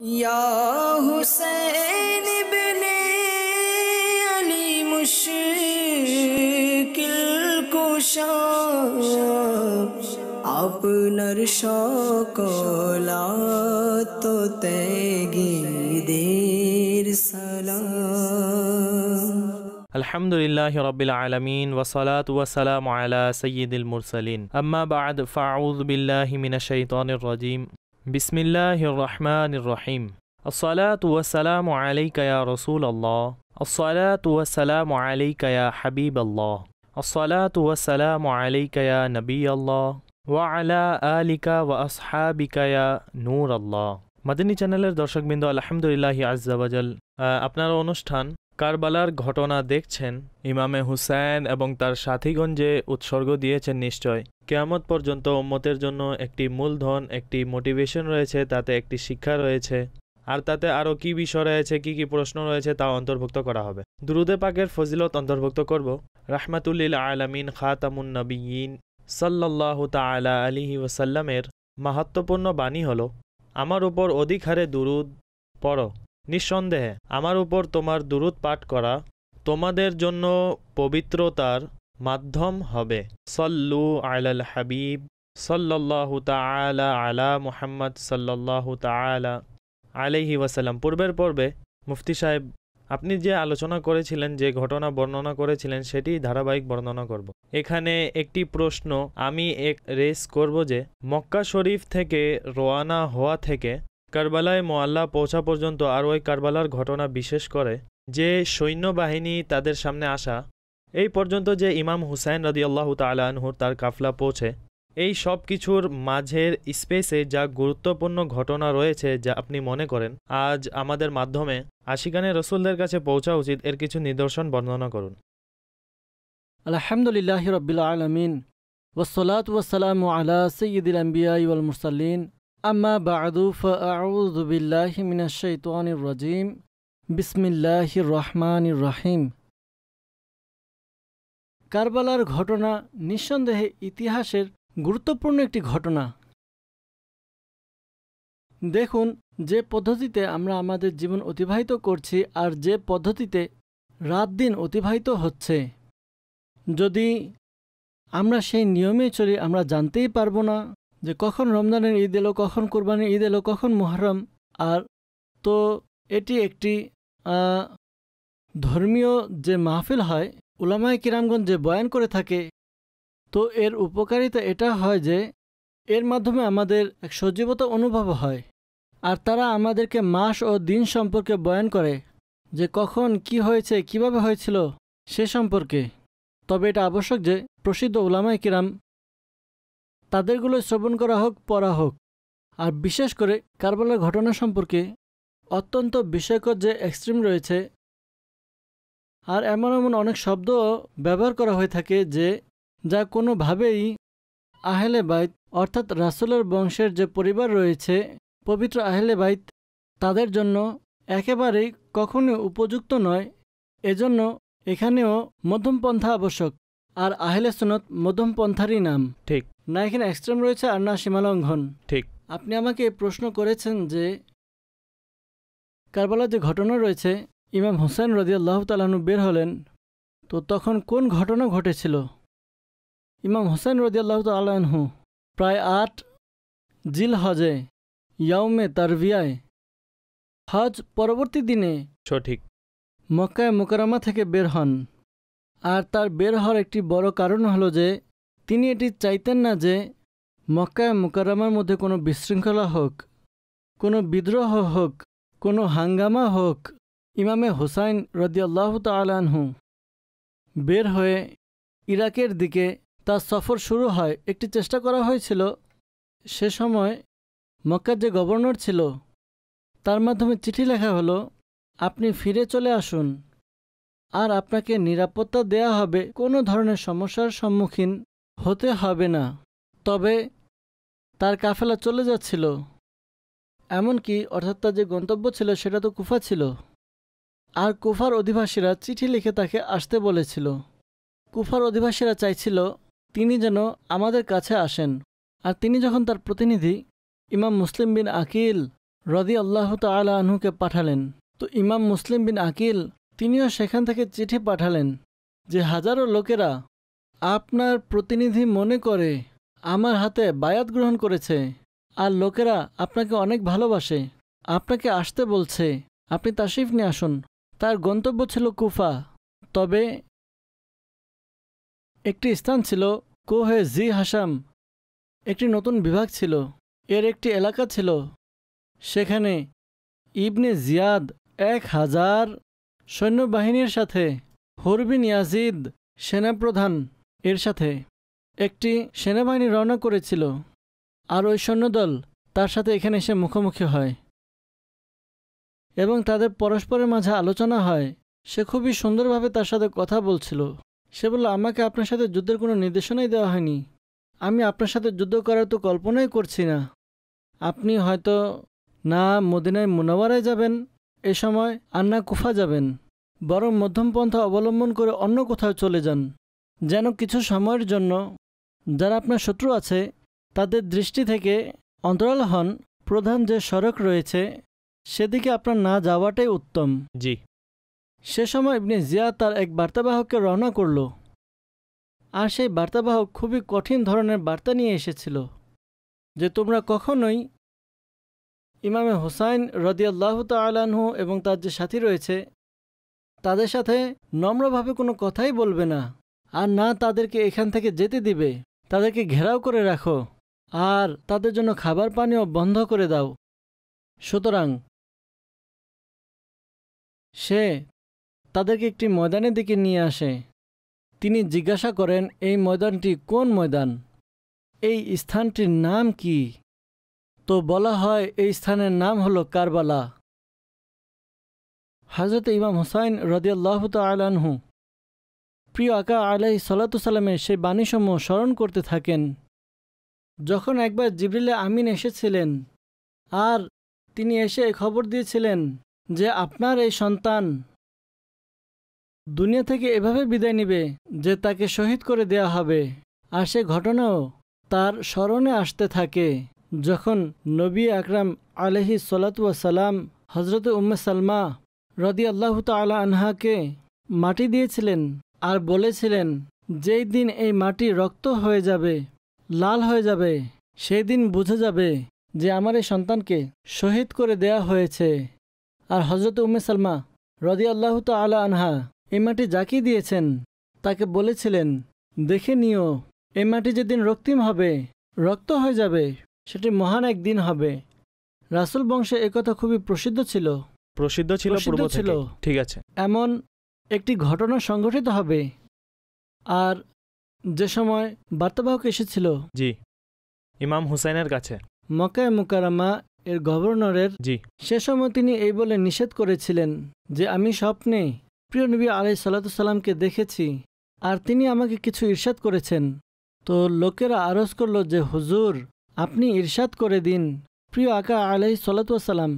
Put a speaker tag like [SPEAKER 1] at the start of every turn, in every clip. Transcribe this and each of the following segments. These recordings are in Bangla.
[SPEAKER 1] या हुसैन इब्ने अली मुश्किल कुशा আপনার সকলাত ত্যাগীদের সালাম।
[SPEAKER 2] আলহামদুলিল্লাহি রাব্বিল আলামিন ওয়াসসালাতু ওয়াসসালামু আলা সাইয়্যিদিল মুরসালিন আম্মা বা'দ ফাআউযু বিল্লাহি মিনাশ শাইতানির রাজীম বিসমিল্লাহির রহমানির রহিম আসসালাতু ওয়াসসালামু আলাইকা ইয়া রাসূলাল্লাহ আসসালাতু ওয়াসসালামু আলাইকা ইয়া হাবিবাল্লাহ আসসালাতু ওয়াসসালামু আলাইকা ইয়া নবিয়াল্লাহ ওয়া আলা আলিকা ওয়া আসহাবিকা ইয়া নূরাল্লাহ। মাদানী চ্যানেলের দর্শকবৃন্দ, আলহামদুলিল্লাহি আযজা ওয়াজাল, আপনারা অনুষ্ঠান কারবালার ঘটনা দেখছেন। ইমামে হুসাইন এবং তার সাথীগণ যে উৎসর্গ দিয়েছেন, নিশ্চয় কিয়ামত পর্যন্ত উম্মতের জন্য একটি মূলধন, একটি মোটিভেশন রয়েছে, তাতে একটি শিক্ষা রয়েছে, আর তাতে আরও কি বিষয় রয়েছে, কি কি প্রশ্ন রয়েছে তা অন্তর্ভুক্ত করা হবে। দুরুদে পাকের ফজিলত অন্তর্ভুক্ত করব। রাহমাতুল্লিল আলামিন খাতামুন নবিয়্যিন সাল্লাল্লাহু তাআলা আলাইহি ওয়াসাল্লামের মাহাত্ম্যপূর্ণ বাণী হলো, আমার উপর অধিক হারে দুরুদ পড়ো, নিঃসন্দেহে আমার উপর তোমার দুরুদ পাঠ করা তোমাদের জন্য পবিত্রতার মাধ্যম হবে। সল্লু আলাল হাবিব সাল্লাল্লাহু তাআলা আলা মুহাম্মদ সাল্লাল্লাহু তাআলা আলাইহি ওয়াসাল্লাম। পূর্বের পর্বে মুফতি সাহেব আপনি যে আলোচনা করেছিলেন, যে ঘটনা বর্ণনা করেছিলেন, সেটি ধারাবাহিক বর্ণনা করব। এখানে একটি প্রশ্ন আমি রেস করব যে মক্কা শরীফ থেকে রওয়ানা হওয়া থেকে কারবালায় মুআল্লা পৌঁছা পর্যন্ত, আর ওই কারবালার ঘটনা বিশেষ করে যে সৈন্যবাহিনী তাদের সামনে আসা, এই পর্যন্ত যে ইমাম হুসাইন রাদিয়াল্লাহু তাআলা আনহু তার কাফলা পৌঁছে, এই সব কিছুর মাঝের স্পেসে যা গুরুত্বপূর্ণ ঘটনা রয়েছে, যা আপনি মনে করেন আজ আমাদের মাধ্যমে আশিকানে রসুলদের কাছে পৌঁছা উচিত, এর কিছু নিদর্শন বর্ণনা করুন।
[SPEAKER 3] আলহামদুলিল্লাহি রাব্বিল আলামিন ওয়াসসালাতু ওয়াসসালামু আলা সাইয়্যিদিল আম্বিয়া ওয়াল মুরসালিন আম্মা বা'দু ফাআউযু বিল্লাহি মিনাশ শাইতানির রাজীম বিসমিল্লাহির রহমানির রহিম। কারবালার ঘটনা নিঃসন্দেহে ইতিহাসের গুরুত্বপূর্ণ একটি ঘটনা। দেখুন, যে পদ্ধতিতে আমরা আমাদের জীবন অতিবাহিত করছি আর যে পদ্ধতিতে রাত দিন অতিবাহিত হচ্ছে, যদি আমরা সেই নিয়মে চলি, আমরা জানতেই পারবো না যে কখন রমজানের ঈদ এলো, কখন কোরবানির ঈদ এলো, কখন মুহররম। আর তো এটি একটি ধর্মীয় যে মাহফিল হয়, উলামায়ে কিরামগণ যে বয়ান করে থাকে, তো এর উপকারিতা এটা হয় যে এর মাধ্যমে আমাদের এক সজীবতা অনুভব হয়, আর তারা আমাদেরকে মাস ও দিন সম্পর্কে বয়ান করে যে কখন কি হয়েছে, কিভাবে হয়েছিল সে সম্পর্কে। তবে এটা আবশ্যক যে প্রসিদ্ধ উলামায়ে কিরাম তাদেরগুলো শ্রবণ করা হোক, পড়া হোক। আর বিশেষ করে কারবালার ঘটনা সম্পর্কে অত্যন্ত বিস্ময়কর যে এক্সট্রিম রয়েছে, আর এমন এমন অনেক শব্দ ব্যবহার করা হয়ে থাকে যে যা কোনোভাবেই আহলে বাইত অর্থাৎ রাসূলের বংশের যে পরিবার রয়েছে, পবিত্র আহলে বাইত, তাদের জন্য একেবারেই কখনো উপযুক্ত নয়। এজন্য এখানেও মধ্যমপন্থা আবশ্যক, আর আহলে সুন্নাত মধ্যমপন্থারই নাম।
[SPEAKER 2] ঠিক
[SPEAKER 3] না এখানে এক্সট্রিম রয়েছে আর না সীমালঙ্ঘন।
[SPEAKER 2] ঠিক।
[SPEAKER 3] আপনি আমাকে প্রশ্ন করেছেন যে কারবালার যে ঘটনা রয়েছে, ইমাম হুসাইন রাদিয়াল্লাহু তাআলা আনহু বের হলেন, তো তখন কোন ঘটনা ঘটেছিল? ইমাম হুসাইন রাদিয়াল্লাহু তাআলা আনহু প্রায় ৮ জিলহজে ইয়াউমে তারবিয়ায় হজ পরবর্তী দিনে
[SPEAKER 2] সঠিক
[SPEAKER 3] মক্কায় মুকাররমা থেকে বের হন। আর তার বের হওয়ার একটি বড় কারণ হলো যে তিনি এটি চাইতেন না যে মক্কায় মুকাররমার মধ্যে কোনো বিশৃঙ্খলা হোক, কোনো বিদ্রোহ হোক, কোনো হাঙ্গামা হোক। ইমামে হুসাইন রাদিয়াল্লাহু তাআলা আনহু বের হয়ে ইরাকের দিকে তার সফর শুরু হয়। একটি চেষ্টা করা হয়েছিল, সে সময় মক্কার যে গভর্নর ছিল তার মাধ্যমে চিঠি লেখা হলো, আপনি ফিরে চলে আসুন, আর আপনাকে নিরাপত্তা দেয়া হবে, কোনো ধরনের সমস্যার সম্মুখীন হতে হবে না। তবে তার কাফেলা চলে যাচ্ছিল, এমনকি অর্থাৎ তার যে গন্তব্য ছিল সেটা তো কুফা ছিল, আর কুফার অধিবাসীরা চিঠি লিখে তাকে আসতে বলেছিল। কুফার অধিবাসীরা চাইছিল তিনি যেন আমাদের কাছে আসেন, আর তিনি যখন তার প্রতিনিধি ইমাম মুসলিম বিন আকিল রাদিয়াল্লাহু তাআলা আনহুকে পাঠালেন। তো ইমাম মুসলিম বিন আকিল তিনিও সেখান থেকে চিঠি পাঠালেন যে হাজারো লোকেরা আপনার প্রতিনিধি মনে করে আমার হাতে বায়াত গ্রহণ করেছে, আর লোকেরা আপনাকে অনেক ভালোবাসে, আপনাকে আসতে বলছে, আপনি তাশরিফ নিয়ে আসুন। তার গন্তব্য ছিল কুফা, তবে একটি স্থান ছিল কোহে জি হাসাম, একটি নতুন বিভাগ ছিল, এর একটি এলাকা ছিল, সেখানে ইবনে জিয়াদ 1000 সৈন্যবাহিনীর সাথে হুর বিন ইয়াজিদ সেনাপ্রধান এর সাথে একটি সেনাবাহিনী রওনা করেছিল, আর ওই সৈন্যদল তার সাথে এখানে এসে মুখোমুখি হয় এবং তাদের পরস্পরের মাঝে আলোচনা হয়। সে খুবই সুন্দরভাবে তার সাথে কথা বলছিল। সে বলল, আমাকে আপনার সাথে যুদ্ধের কোনো নির্দেশনাই দেওয়া হয়নি, আমি আপনার সাথে যুদ্ধ করার তো কল্পনাই করছি না। আপনি হয়তো না মদিনায় মুনাওয়ারায় যাবেন এ সময়, আর না কুফা যাবেন, বরং মধ্যমপন্থা অবলম্বন করে অন্য কোথাও চলে যান, যেন কিছু সময়ের জন্য যারা আপনার শত্রু আছে তাদের দৃষ্টি থেকে অন্তরাল হন। প্রধান যে সড়ক রয়েছে সেদিকে আপনার না যাওয়াটাই উত্তম।
[SPEAKER 2] জি।
[SPEAKER 3] সে সময় ইবনে জিয়াদ তার এক বার্তাবাহককে রওনা করল, আর সেই বার্তাবাহক খুবই কঠিন ধরনের বার্তা নিয়ে এসেছিল যে তোমরা কখনোই ইমামে হুসাইন রাদিয়াল্লাহু তাআলা আনহু এবং তার যে সাথী রয়েছে তাদের সাথে নম্রভাবে কোনো কথাই বলবে না, আর না তাদেরকে এখান থেকে যেতে দিবে, তাদেরকে ঘেরাও করে রাখো, আর তাদের জন্য খাবার পানীয় বন্ধ করে দাও। সুতরাং সে তাদেরকে একটি ময়দানের দিকে নিয়ে আসে। তিনি জিজ্ঞাসা করেন, এই ময়দানটি কোন ময়দান, এই স্থানটির নাম কি? তো বলা হয় এই স্থানের নাম হলো কারবালা। হযরত ইমাম হুসাইন রাদিয়াল্লাহু তাআলা আনহু প্রিয় আকা আলাইহিস সালাতু সালামের সেই বাণীসমূহ স্মরণ করতে থাকেন। যখন একবার জিবরিলে আমিন এসেছিলেন আর তিনি এসে খবর দিয়েছিলেন যে আপনার এই সন্তান দুনিয়া থেকে এভাবে বিদায় নিবে যে তাকে শহীদ করে দেয়া হবে, আর সে ঘটনাও তার স্মরণে আসতে থাকে যখন নবী আকরাম আলাইহিস সালাতু ওয়াসসালাম হযরত উম্মে সালমা রাদিয়াল্লাহু তাআলা আনহাকে মাটি দিয়েছিলেন আর বলেছিলেন, যেই দিন এই মাটি রক্ত হয়ে যাবে, লাল হয়ে যাবে, সেই দিন বুঝে যাবে যে আমার এই সন্তানকে শহীদ করে দেয়া হয়েছে। আর হযরত উম্মে সালমা রাদিয়াল্লাহু তাআলা আনহা এই মাটি যাকে দিয়েছেন তাকে বলেছিলেন, দেখে নিও এই মাটি যেদিন রক্তিম হবে, রক্ত হয়ে যাবে, সেটি মহান এক দিন হবে। রাসূল বংশে একথা খুবই প্রসিদ্ধ ছিল। পূর্ব থেকে,
[SPEAKER 2] ঠিক আছে।
[SPEAKER 3] এমন একটি ঘটনা সংঘটিত হবে। আর যে সময় বার্তাবাহক এসেছিল
[SPEAKER 2] জি ইমাম হুসাইনের কাছে
[SPEAKER 3] মক্কা মুকাররমা এর গভর্নরের,
[SPEAKER 2] জি,
[SPEAKER 3] সে সময় তিনি এই বলে নিষেধ করেছিলেন যে আমি স্বপ্নে প্রিয় নবী আলাইহিস সালাতু সালামকে দেখেছি আর তিনি আমাকে কিছু ইরশাদ করেছেন। তো লোকেরা আরজ করল যে হুজুর আপনি ইরশাদ করে দিন, প্রিয় আকা আলাইহিস সালাতু সালাম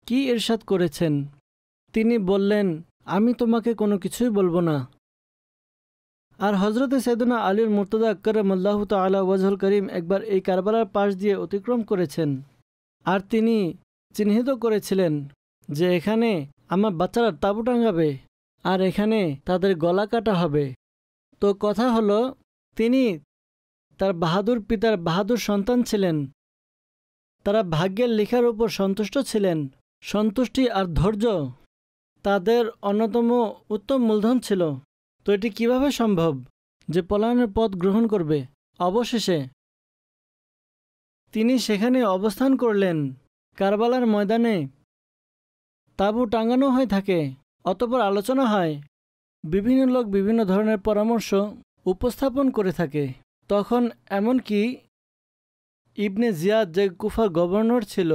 [SPEAKER 3] কি ইরশাদ করেছেন? তিনি বললেন, আমি তোমাকে কোনো কিছুই বলবো না। আর হজরতে সৈয়দনা আলীর মুর্তজা কারামাল্লাহু তাআলা ওয়াজহুল করিম একবার এই কারবালার পাশ দিয়ে অতিক্রম করেছেন, আর তিনি চিহ্নিত করেছিলেন যে এখানে আমার বাচ্চারা তাঁবু টাঙাবে আর এখানে তাদের গলা কাটা হবে। তো কথা হলো তিনি তার বাহাদুর পিতার বাহাদুর সন্তান ছিলেন, তারা ভাগ্যের লেখার উপর সন্তুষ্ট ছিলেন। সন্তুষ্টি আর ধৈর্য তাদের অন্যতম উত্তম মূলধন ছিল। তো এটি কিভাবে সম্ভব যে পলায়নের পথ গ্রহণ করবে? অবশেষে তিনি সেখানে অবস্থান করলেন। কারবালার ময়দানে তাঁবু টাঙানো হয়ে থাকে, অতঃপর আলোচনা হয়, বিভিন্ন লোক বিভিন্ন ধরনের পরামর্শ উপস্থাপন করে থাকে। তখন এমনকি ইবনে জিয়াদ, যে কুফার গভর্নর ছিল,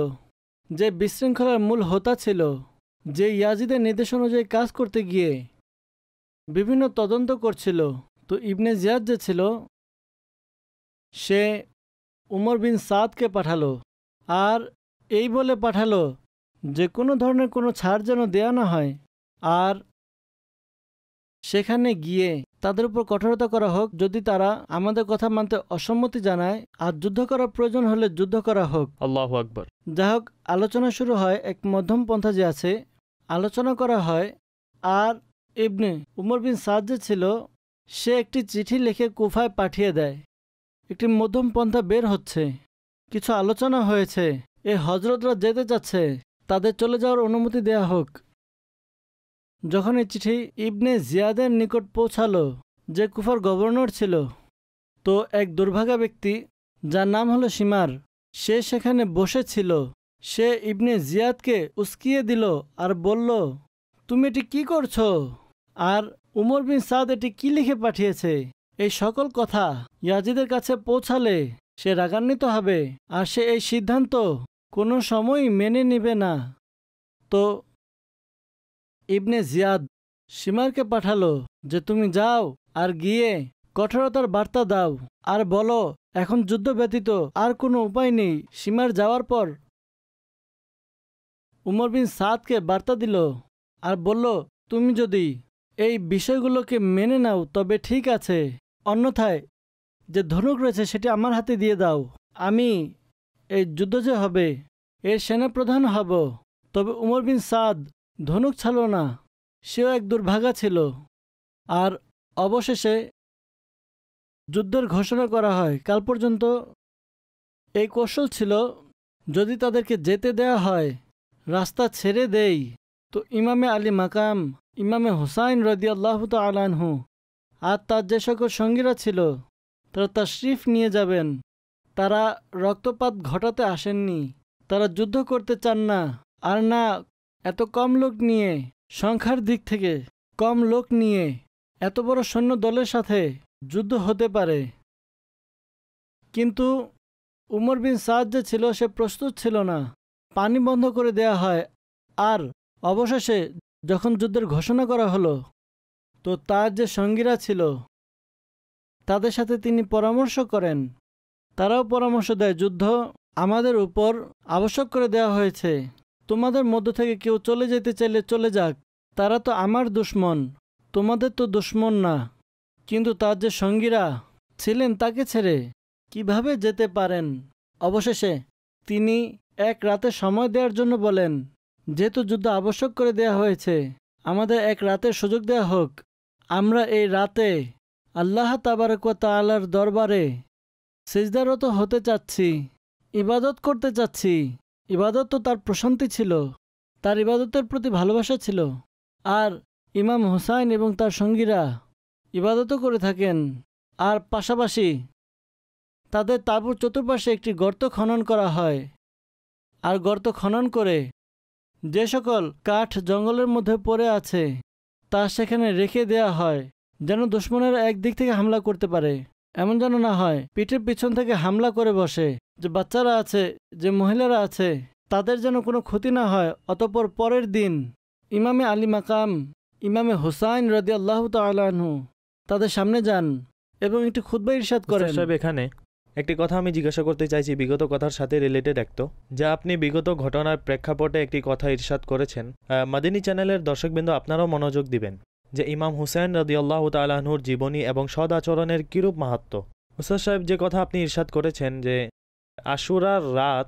[SPEAKER 3] যে বিশৃঙ্খলার মূল হোতা ছিল, যে ইয়াজিদের নির্দেশ অনুযায়ী কাজ করতে গিয়ে বিভিন্ন তদন্ত করছিল, তো ইবনে জিয়াদ যে ছিল সে উমর বিন সাদকে পাঠালো আর এই বলে পাঠালো যে কোনো ধরনের কোনো ছাড় যেন দেয়া না হয়। আর সেখানে গিয়ে তাদের উপর কঠোরতা করা হোক যদি তারা আমাদের কথা মানতে অসম্মতি জানায়, আর যুদ্ধ করার প্রয়োজন হলে যুদ্ধ করা হোক।
[SPEAKER 2] আল্লাহু আকবার।
[SPEAKER 3] যাই হোক, আলোচনা শুরু হয়। এক মধ্যম পন্থা যে আছে, আলোচনা করা হয়। আর ইবনে উমর বিন সাদ যে ছিল, সে একটি চিঠি লিখে কুফায় পাঠিয়ে দেয়। একটি মধ্যম পন্থা বের হচ্ছে, কিছু আলোচনা হয়েছে, এই হজরতরা যেতে চাচ্ছে, তাদের চলে যাওয়ার অনুমতি দেয়া হোক। যখন এই চিঠি ইবনে জিয়াদের নিকট পৌঁছালো, যে কুফার গভর্নর ছিল, তো এক দুর্ভাগা ব্যক্তি যার নাম হলো শিমার, সে সেখানে বসেছিল। সে ইবনে জিয়াদকে উস্কিয়ে দিল আর বলল, তুমি এটি কি করছো? আর উমর বিন সাদ এটি কি লিখে পাঠিয়েছে? এই সকল কথা ইয়াজিদের কাছে পৌঁছালে সে রাগান্বিত হবে, আর সে এই সিদ্ধান্ত কোনো সময়ই মেনে নেবে না। তো ইবনে জিয়াদ শিমারকে পাঠালো যে তুমি যাও আর গিয়ে কঠোরতার বার্তা দাও আর বলো এখন যুদ্ধ ব্যতীত আর কোনো উপায় নেই। শিমার যাওয়ার পর উমর বিন সাদকে বার্তা দিল আর বলল, তুমি যদি এই বিষয়গুলোকে মেনে নাও তবে ঠিক আছে, অন্যথায় যে ধনুক রয়েছে সেটি আমার হাতে দিয়ে দাও। আমি এই যুদ্ধ যে হবে এর সেনাপ্রধান হব। তবে উমর বিন সাদ ধনুক ছাড়ল না, সেও এক দুর্ভাগা ছিল। আর অবশেষে যুদ্ধের ঘোষণা করা হয়। কাল পর্যন্ত এই কৌশল ছিল, যদি তাদেরকে যেতে দেয়া হয়, রাস্তা ছেড়ে দেই, তো ইমামে আলী মাকাম, ইমামে হুসাইন রাদিয়াল্লাহু তাআলা আনহু আর তার যে সকল সঙ্গীরা ছিল তারা তাশরিফ নিয়ে যাবেন। তারা রক্তপাত ঘটাতে আসেননি, তারা যুদ্ধ করতে চান না। আর না এত কম লোক নিয়ে, সংখ্যার দিক থেকে কম লোক নিয়ে এত বড় সৈন্য দলের সাথে যুদ্ধ হতে পারে। কিন্তু উমর বিন সাদ যে ছিল সে প্রস্তুত ছিল না। পানি বন্ধ করে দেয়া হয়। আর অবশেষে যখন যুদ্ধের ঘোষণা করা হলো, তো তার যে সঙ্গীরা ছিল তাদের সাথে তিনি পরামর্শ করেন। তারাও পরামর্শ দেয়, যুদ্ধ আমাদের উপর আবশ্যক করে দেওয়া হয়েছে, তোমাদের মধ্য থেকে কেউ চলে যেতে চাইলে চলে যাক, তারা তো আমার দুশমন, তোমাদের তো দুশমন না। কিন্তু তার যে সঙ্গীরা ছিলেন তাকে ছেড়ে কিভাবে যেতে পারেন? অবশেষে তিনি এক রাতে সময় দেওয়ার জন্য বলেন, যেহেতু যুদ্ধ আবশ্যক করে দেয়া হয়েছে, আমাদের এক রাতের সুযোগ দেয়া হোক। আমরা এই রাতে আল্লাহ তাবারক ওয়া তাআলার দরবারে সিজদারত হতে চাচ্ছি, ইবাদত করতে চাচ্ছি। ইবাদত তো তার প্রশান্তি ছিল, তার ইবাদতের প্রতি ভালোবাসা ছিল। আর ইমাম হুসাইন এবং তার সঙ্গীরা ইবাদতও করে থাকেন। আর পাশাপাশি তাদের তাঁবুর চতুর্পাশে একটি গর্ত খনন করা হয়। আর গর্ত খনন করে যে সকল কাঠ জঙ্গলের মধ্যে পড়ে আছে তা সেখানে রেখে দেয়া হয়, যেন দুশমনেরা একদিক থেকে হামলা করতে পারে। এমন যেন না হয় পিঠের পিছন থেকে হামলা করে বসে, যে বাচ্চারা আছে, যে মহিলারা আছে, তাদের যেন কোনো ক্ষতি না হয়। অতঃপর পরের দিন ইমামে আলী মাকাম, ইমামে হুসাইন রাদিয়াল্লাহু তাআলা আনহু তাদের সামনে যান এবং একটি খুতবা ইরশাদ করেন।
[SPEAKER 2] সাহেব, এখানে একটি কথা আমি জিজ্ঞাসা করতে চাইছি, বিগত কথার সাথে রিলেটেড একটু, যা আপনি বিগত ঘটনার প্রেক্ষাপটে একটি কথা ইরশাদ করেছেন। মাদিনী চ্যানেলের দর্শকবৃন্দ আপনারাও মনোযোগ দিবেন যে ইমাম হুসাইন রাদিয়াল্লাহু তাআলা আনহুর জীবনী এবং সদ আচরণের কিরূপ মাহাত্ম্য। উস্তাদ সাহেব, যে কথা আপনি ইরশাদ করেছেন যে আশুরার রাত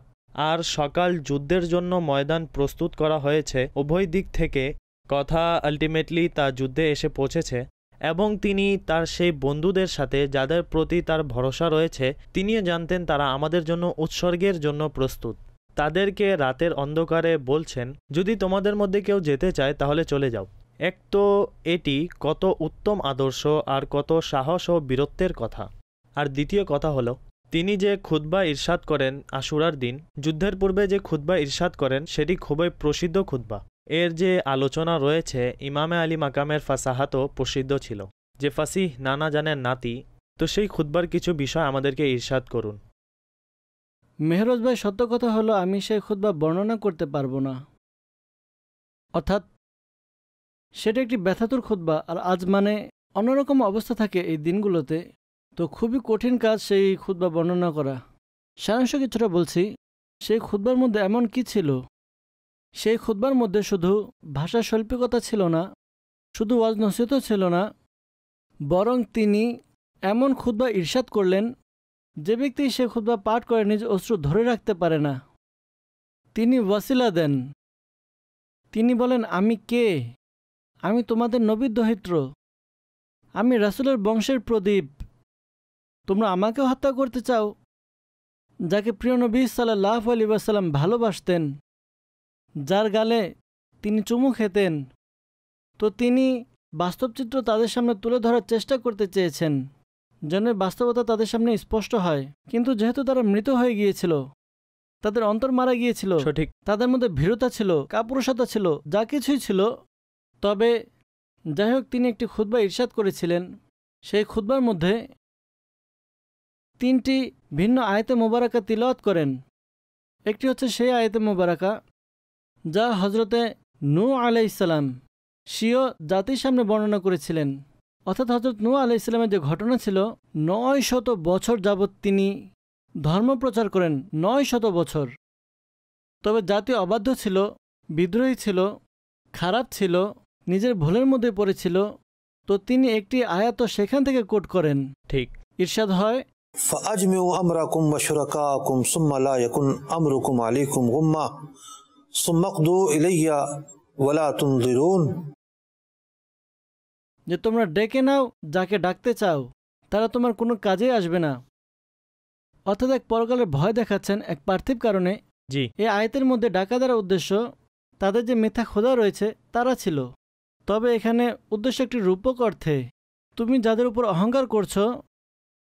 [SPEAKER 2] আর সকাল যুদ্ধের জন্য ময়দান প্রস্তুত করা হয়েছে, উভয় দিক থেকে কথা আলটিমেটলি তা যুদ্ধে এসে পৌঁছেছে, এবং তিনি তার সেই বন্ধুদের সাথে যাদের প্রতি তার ভরসা রয়েছে, তিনিও জানতেন তারা আমাদের জন্য উৎসর্গের জন্য প্রস্তুত। তাদেরকে রাতের অন্ধকারে বলছেন, যদি তোমাদের মধ্যে কেউ যেতে চায় তাহলে চলে যাও। এক তো এটি কত উত্তম আদর্শ আর কত সাহস ও বীরত্বের কথা। আর দ্বিতীয় কথা হলো, তিনি যে খুতবা ইরশাদ করেন আশুরার দিন, যুদ্ধের পূর্বে যে খুতবা ইরশাদ করেন সেটি খুবই প্রসিদ্ধ খুতবা। এর যে আলোচনা রয়েছে, ইমামে আলী মাকামের ফাসাহাতও প্রসিদ্ধ ছিল, যে ফাসিহ নানা জানের নাতি। তো সেই খুতবার কিছু বিষয় আমাদেরকে ইরশাদ করুন।
[SPEAKER 3] মেহরোজ ভাই, সত্য কথা হলো আমি সেই খুতবা বর্ণনা করতে পারবো না, অর্থাৎ সেটা একটি ব্যথাতুর খুতবা। আর আজ মানে অন্যরকম অবস্থা থাকে এই দিনগুলোতে, তো খুবই কঠিন কাজ সেই খুতবা বর্ণনা করা। সারাংশ কিছুটা বলছি। সেই খুতবার মধ্যে এমন কি ছিল? সেই খুতবার মধ্যে শুধু ভাষা শৈল্পিকতা ছিল না, শুধু ওয়াজ নসিহতও ছিল না, বরং তিনি এমন খুতবা ইরশাদ করলেন যে ব্যক্তি সে খুতবা পাঠ করে নিজ অশ্রু ধরে রাখতে পারে না। তিনি ওয়াসিলা দেন। তিনি বলেন, আমি কে? আমি তোমাদের নবীর দহিত্র, আমি রাসূলের বংশের প্রদীপ। তোমরা আমাকে হত্যা করতে চাও, যাকে প্রিয় নবী সাল্লাল্লাহু আলাইহি ওয়াসাল্লাম ভালোবাসতেন, যার গালে তিনি চুমু খেতেন। তো তিনি বাস্তব চিত্র তাদের সামনে তুলে ধরার চেষ্টা করতে চেয়েছেন, যেন বাস্তবতা তাদের সামনে স্পষ্ট হয়। কিন্তু যেহেতু তারা মৃত হয়ে গিয়েছিল, তাদের অন্তর মারা গিয়েছিল,
[SPEAKER 2] সঠিক।
[SPEAKER 3] তাদের মধ্যে ভীরুতা ছিল, কাপুরুষতা ছিল, যা কিছুই ছিল। তবে যাই হোক, তিনি একটি খুতবা ইরশাদ করেছিলেন। সেই খুতবার মধ্যে 3টি ভিন্ন আয়াতে মোবারকা তিলাওয়াত করেন। একটি হচ্ছে সেই আয়াতে মোবারকা যা হজরতে নূহ আলাইহিস সালাম স্বীয় জাতির সামনে বর্ণনা করেছিলেন। অর্থাৎ হজরত নূহ আলাইহিস সালামের যে ঘটনা ছিল, 900 বছর যাবৎ তিনি ধর্ম প্রচার করেন, 900 বছর। তবে জাতি অবাধ্য ছিল, বিদ্রোহী ছিল, খারাপ ছিল, নিজের ভুলের মধ্যে পড়েছিল। তো তিনি একটি আয়াত সেখান থেকে কোট করেন।
[SPEAKER 2] ঠিক।
[SPEAKER 3] ইরশাদ হয়,
[SPEAKER 4] فأجمعوا أمركم وشركاءكم ثم لا يكن أمركم عليكم غمة ثم اقضوا إلي ولا تنظرون।
[SPEAKER 3] যে তোমরা ডেকে নাও যাকে ডাকতে চাও, তারা তোমার কোনো কাজে আসবে না। অর্থাৎ এক পরকালের ভয় দেখাচ্ছেন এক পার্থিব কারণে।
[SPEAKER 2] জি।
[SPEAKER 3] এই আয়াতের মধ্যে ডাকা দ্বারা উদ্দেশ্য তাদের যে মিথ্যা খোদা রয়েছে তারা ছিল। তবে এখানে উদ্দেশ্য একটি রূপক অর্থে, তুমি যাদের উপর অহংকার করছো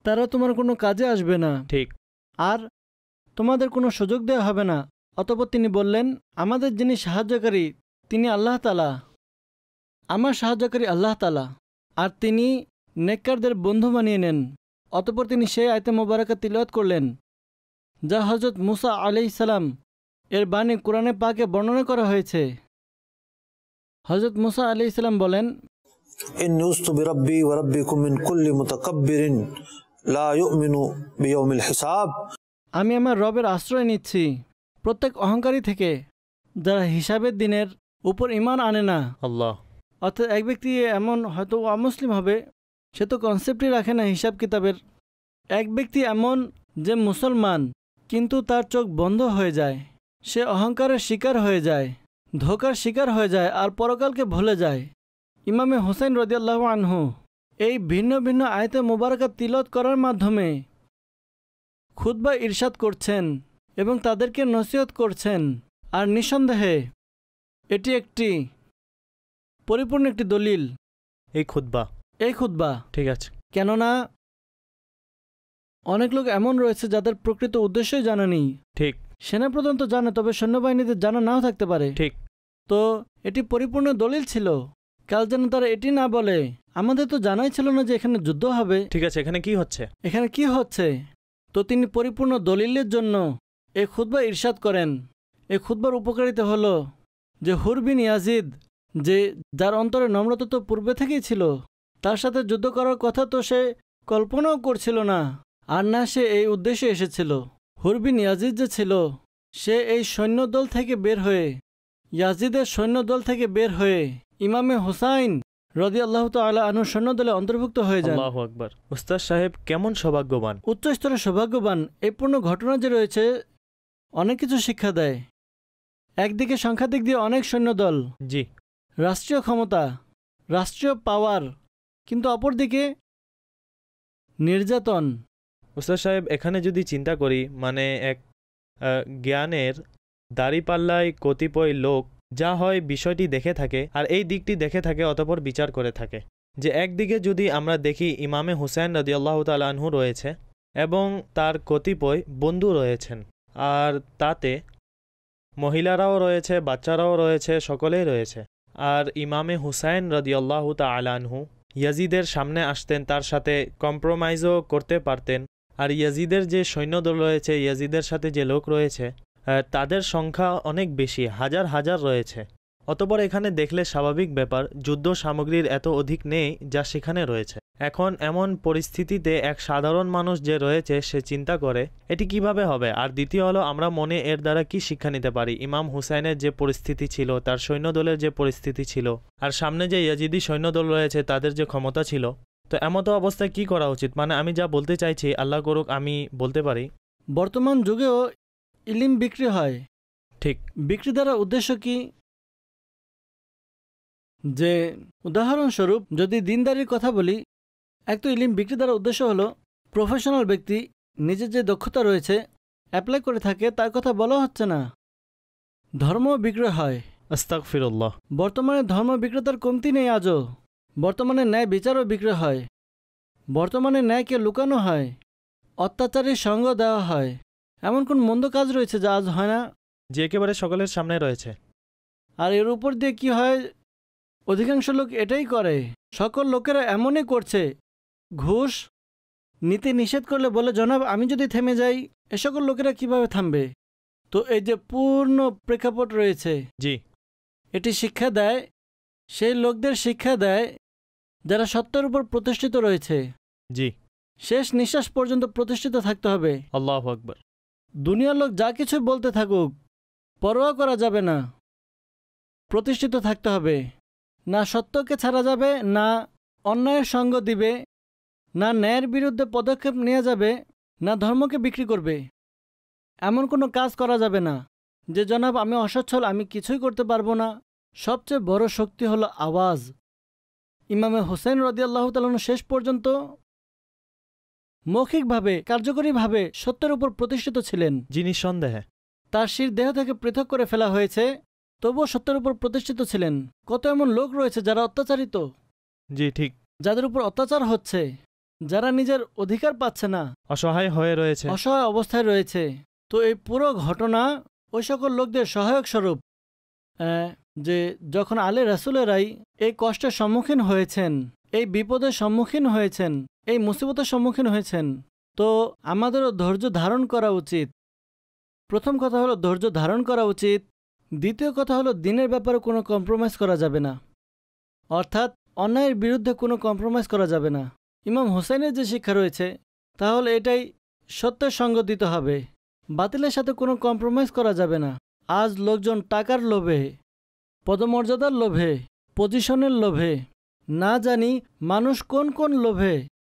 [SPEAKER 3] তারা তোমার কোনো কাজে আসবে না।
[SPEAKER 2] ঠিক।
[SPEAKER 3] আর তোমাদের কোনো সুযোগ দেওয়া হবে না। অতঃপর তিনি বললেন, আমাদের যিনি সাহায্যকারী তিনি আল্লাহ তাআলা, আমার সাহায্যকারী আল্লাহ তাআলা, আর তিনি নেককারদের বন্ধু বানিয়ে নেন। অতঃপর তিনি সেই আয়াতে মোবারকা তিলাওয়াত করলেন যা হযরত মুসা আলাইহিস সালাম এর বাণী কোরআনে পাকে বর্ণনা করা হয়েছে। হযরত মুসা আলাইহিস সালাম বলেন,
[SPEAKER 4] إني أوصت بربي وربكم من كل متكبر لا يؤمن بيوم الحساب।
[SPEAKER 3] আমি আমার রবের আশ্রয় নিচ্ছি প্রত্যেক অহংকারী থেকে, যারা হিসাবের দিনের উপর ঈমান আনে না।
[SPEAKER 2] আল্লাহ।
[SPEAKER 3] অর্থাৎ এক ব্যক্তি এমন হয়তো অমুসলিম হবে, সে তো কনসেপ্টই রাখে না হিসাব কিতাবের। এক ব্যক্তি এমন যে মুসলমান কিন্তু তার চোখ বন্ধ হয়ে যায়, সে অহংকারের শিকার হয়ে যায়, ধোঁকার শিকার হয়ে যায়, আর পরকালকে ভুলে যায়। ইমামে হুসাইন রাদিয়াল্লাহু আনহু এই ভিন্ন ভিন্ন আয়াতে মোবারকা তিলাওয়াত করার মাধ্যমে খুতবা ইরশাদ করছেন এবং তাদেরকে নসিহত করছেন। আর নিঃসন্দেহে এটি একটি পরিপূর্ণ একটি দলিল,
[SPEAKER 2] এই খুতবা। ঠিক আছে।
[SPEAKER 3] কেননা অনেক লোক এমন রয়েছে যাদের প্রকৃত উদ্দেশ্যই জানা নেই।
[SPEAKER 2] ঠিক।
[SPEAKER 3] সেনাপ্রধান তো জানে, তবে সৈন্যবাহিনীতে জানা নাও থাকতে পারে।
[SPEAKER 2] ঠিক।
[SPEAKER 3] তো এটি পরিপূর্ণ দলিল ছিল। কাল যেন তারা এটি না বলে, আমাদের তো জানাই ছিল না যে এখানে যুদ্ধ হবে।
[SPEAKER 2] ঠিক আছে, এখানে কি হচ্ছে।
[SPEAKER 3] তো তিনি পরিপূর্ণ দলিলের জন্য এই খুতবা ইরশাদ করেন। এই খুতবার উপকারিতা হলো যে হুর বিন ইয়াজিদ, যে যার অন্তরে নম্রতা তো পূর্বে থেকেই ছিল, তার সাথে যুদ্ধ করার কথা তো সে কল্পনাও করছিল না, আর না সে এই উদ্দেশ্যে এসেছিল। হুর বিন ইয়াজিদ যে ছিল, সে এই সৈন্যদল থেকে বের হয়ে, ইয়াজিদের সৈন্যদল থেকে বের হয়ে ইমামে হুসাইন রাদিয়াল্লাহু তাআলা আনহুর সৈন্যদলে অন্তর্ভুক্ত হয়ে যায়।
[SPEAKER 2] আল্লাহু আকবার। উস্তাদ সাহেব কেমন সৌভাগ্যবান,
[SPEAKER 3] উচ্চ স্তরের সৌভাগ্যবান। এই পূর্ণ ঘটনা যে রয়েছে অনেক কিছু শিক্ষা দেয়। একদিকে সংখ্যা দিক দিয়ে অনেক সৈন্যদল,
[SPEAKER 2] জি,
[SPEAKER 3] রাষ্ট্রীয় ক্ষমতা, রাষ্ট্রীয় পাওয়ার, কিন্তু অপরদিকে নির্যাতন।
[SPEAKER 2] উস্তাদ সাহেব এখানে যদি চিন্তা করি, মানে এক জ্ঞানের দাড়িপাল্লায় কতিপয় লোক যা হয় বিষয়টি দেখে থাকে আর এই দিকটি দেখে থাকে, অতঃপর বিচার করে থাকে যে একদিকে যদি আমরা দেখি ইমামে হুসাইন রাদিয়াল্লাহু তাআলা আনহু রয়েছে এবং তার কতিপয় বন্ধু রয়েছেন, আর তাতে মহিলারাও রয়েছে, বাচ্চারাও রয়েছে, সকলেই রয়েছে। আর ইমামে হুসাইন রাদিয়াল্লাহু তাআলা আনহু ইয়াজিদের সামনে আসতেন, তার সাথে কম্প্রোমাইজও করতে পারতেন। আর ইয়াজিদের যে সৈন্যদল রয়েছে, ইয়াজিদের সাথে যে লোক রয়েছে, তাদের সংখ্যা অনেক বেশি, হাজার হাজার রয়েছে। অতঃপর এখানে দেখলে স্বাভাবিক ব্যাপার, যুদ্ধ সামগ্রীর এত অধিক নেই যা সেখানে রয়েছে। এখন এমন পরিস্থিতিতে এক সাধারণ মানুষ যে রয়েছে সে চিন্তা করে এটি কিভাবে হবে। আর দ্বিতীয় হলো, আমরা মনে এর দ্বারা কি শিক্ষা নিতে পারি। ইমাম হুসাইনের যে পরিস্থিতি ছিল, তার সৈন্যদলের যে পরিস্থিতি ছিল, আর সামনে যে ইয়াজিদি সৈন্যদল রয়েছে তাদের যে ক্ষমতা ছিল, তো এমতো অবস্থায় কি করা উচিত? মানে আমি যা বলতে চাইছি আল্লাহ করুক আমি বলতে পারি।
[SPEAKER 3] বর্তমান যুগেও ইলিম বিক্রি হয়।
[SPEAKER 2] ঠিক।
[SPEAKER 3] বিক্রি দ্বারা উদ্দেশ্য কি? যে উদাহরণস্বরূপ যদি দিনদারির কথা বলি, এক তো ইলিম বিক্রি দ্বারা উদ্দেশ্য হলো প্রফেশনাল ব্যক্তি নিজের যে দক্ষতা রয়েছে অ্যাপ্লাই করে থাকে, তার কথা বলা হচ্ছে না। ধর্ম বিক্রয় হয়।
[SPEAKER 2] আস্তাগফিরুল্লাহ।
[SPEAKER 3] বর্তমানে ধর্ম বিক্রেতার কমতি নেই আজও। বর্তমানে ন্যায় বিচারও বিক্রয় হয়। বর্তমানে ন্যায়কে লুকানো হয়, অত্যাচারীর সঙ্গ দেওয়া হয়। এমন কোন মন্দ কাজ রয়েছে যা আজ হয় না?
[SPEAKER 2] যে একেবারে সকলের সামনে রয়েছে।
[SPEAKER 3] আর এর উপর দিয়ে কি হয়? অধিকাংশ লোক এটাই করে। সকল লোকেরা এমনই করছে। ঘুষ নীতি নিষেধ করলে বলে, জনাব আমি যদি থেমে যাই, এ সকল লোকেরা কিভাবে থামবে? তো এই যে পূর্ণ প্রেক্ষাপট রয়েছে,
[SPEAKER 2] জি,
[SPEAKER 3] এটি শিক্ষা দেয়, সেই লোকদের শিক্ষা দেয় যারা সত্যের উপর প্রতিষ্ঠিত রয়েছে।
[SPEAKER 2] জি,
[SPEAKER 3] শেষ নিঃশ্বাস পর্যন্ত প্রতিষ্ঠিত থাকতে হবে।
[SPEAKER 2] আল্লাহু আকবার।
[SPEAKER 3] দুনিয়ার লোক যা কিছু বলতে থাকুক, পরোয়া করা যাবে না। প্রতিষ্ঠিত থাকতে হবে। না সত্যকে ছাড়া যাবে, না অন্যায়ের সঙ্গ দিবে, না ন্যায়ের বিরুদ্ধে পদক্ষেপ নেওয়া যাবে, না ধর্মকে বিক্রি করবে। এমন কোনো কাজ করা যাবে না যে জনাব আমি অসচ্ছল, আমি কিছুই করতে পারবো না। সবচেয়ে বড় শক্তি হলো আওয়াজ। ইমামে হোসেন রাদিয়াল্লাহু তাআলা শেষ পর্যন্ত মৌখিকভাবে কার্যকরীভাবে সত্যের উপর প্রতিষ্ঠিত ছিলেন।
[SPEAKER 2] যিনি সন্দেহে
[SPEAKER 3] তার শির দেহ থেকে পৃথক করে ফেলা হয়েছে, তবুও সত্যের উপর প্রতিষ্ঠিত ছিলেন। কত এমন লোক রয়েছে যারা অত্যাচারিত,
[SPEAKER 2] জি ঠিক,
[SPEAKER 3] যাদের উপর অত্যাচার হচ্ছে, যারা নিজের অধিকার পাচ্ছে না,
[SPEAKER 2] অসহায় হয়ে রয়েছে,
[SPEAKER 3] অসহায় অবস্থায় রয়েছে। তো এই পুরো ঘটনা ওই সকল লোকদের সহায়ক স্বরূপ যে যখন আলে রাসূলেরাই এই কষ্টের সম্মুখীন হয়েছেন, এই বিপদের সম্মুখীন হয়েছেন, এই মুসিবতের সম্মুখীন হয়েছেন, তো আমাদেরও ধৈর্য ধারণ করা উচিত। প্রথম কথা হলো ধৈর্য ধারণ করা উচিত। দ্বিতীয় কথা হলো দিনের ব্যাপারে কোনো কম্প্রোমাইজ করা যাবে না, অর্থাৎ অন্যায়ের বিরুদ্ধে কোনো কম্প্রোমাইজ করা যাবে না। ইমাম হোসেনের যে শিক্ষা রয়েছে তাহলে এটাই সত্যের সঙ্গ দিতে হবে, বাতিলের সাথে কোনো কম্প্রোমাইজ করা যাবে না। আজ লোকজন টাকার লোভে, পদমর্যাদার লোভে, পজিশনের লোভে, না জানি মানুষ কোন কোন লোভে